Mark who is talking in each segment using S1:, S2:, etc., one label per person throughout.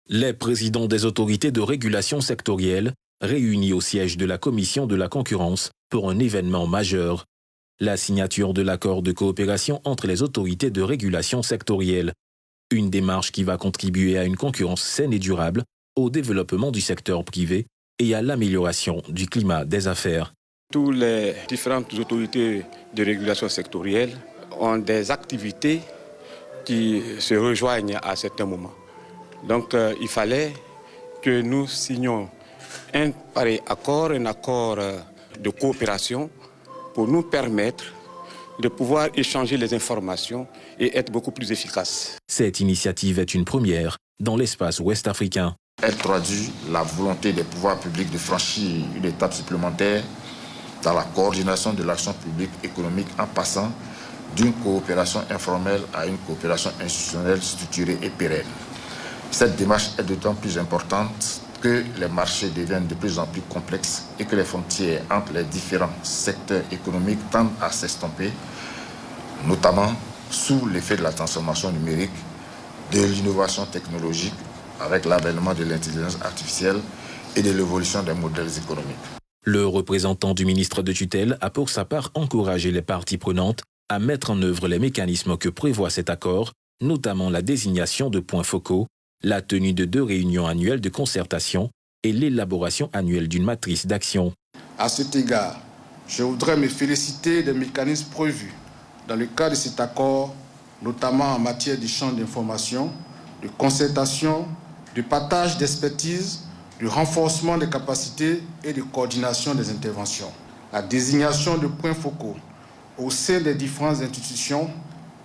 S1: Les présidents des autorités de régulation sectorielle réunis au siège de la Commission de la concurrence pour un événement majeur, la signature de l'accord de coopération entre les autorités de régulation sectorielle, une démarche qui va contribuer à une concurrence saine et durable, au développement du secteur privé et à l'amélioration du climat des affaires.
S2: Toutes les différentes autorités de régulation sectorielle ont des activités qui se rejoignent à certains moments. Donc il fallait que nous signions un pareil accord, un accord de coopération pour nous permettre de pouvoir échanger les informations et être beaucoup plus efficaces.
S1: Cette initiative est une première dans l'espace ouest-africain.
S3: Elle traduit la volonté des pouvoirs publics de franchir une étape supplémentaire dans la coordination de l'action publique économique en passant d'une coopération informelle à une coopération institutionnelle structurée et pérenne. Cette démarche est d'autant plus importante que les marchés deviennent de plus en plus complexes et que les frontières entre les différents secteurs économiques tendent à s'estomper, notamment sous l'effet de la transformation numérique, de l'innovation technologique avec l'avènement de l'intelligence artificielle et de l'évolution des modèles économiques.
S1: Le représentant du ministre de tutelle a pour sa part encouragé les parties prenantes à mettre en œuvre les mécanismes que prévoit cet accord, notamment la désignation de points focaux, la tenue de 2 réunions annuelles de concertation et l'élaboration annuelle d'une matrice d'action.
S4: À cet égard, je voudrais me féliciter des mécanismes prévus dans le cadre de cet accord, notamment en matière d'échange d'informations, de concertation, de partage d'expertise, de renforcement des capacités et de coordination des interventions. La désignation de points focaux au sein des différentes institutions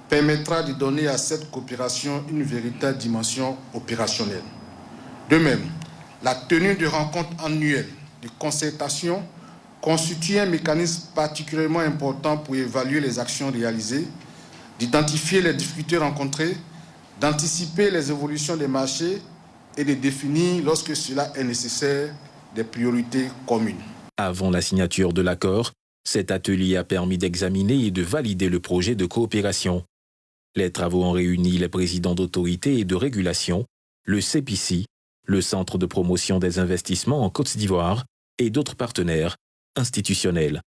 S4: permettra de donner à cette coopération une véritable dimension opérationnelle. De même, la tenue de rencontres annuelles de concertation constitue un mécanisme particulièrement important pour évaluer les actions réalisées, d'identifier les difficultés rencontrées, d'anticiper les évolutions des marchés et de définir, lorsque cela est nécessaire, des priorités communes.
S1: Avant la signature de l'accord, cet atelier a permis d'examiner et de valider le projet de coopération. Les travaux ont réuni les présidents d'autorités et de régulation, le CEPICI, le Centre de promotion des investissements en Côte d'Ivoire et d'autres partenaires institutionnels.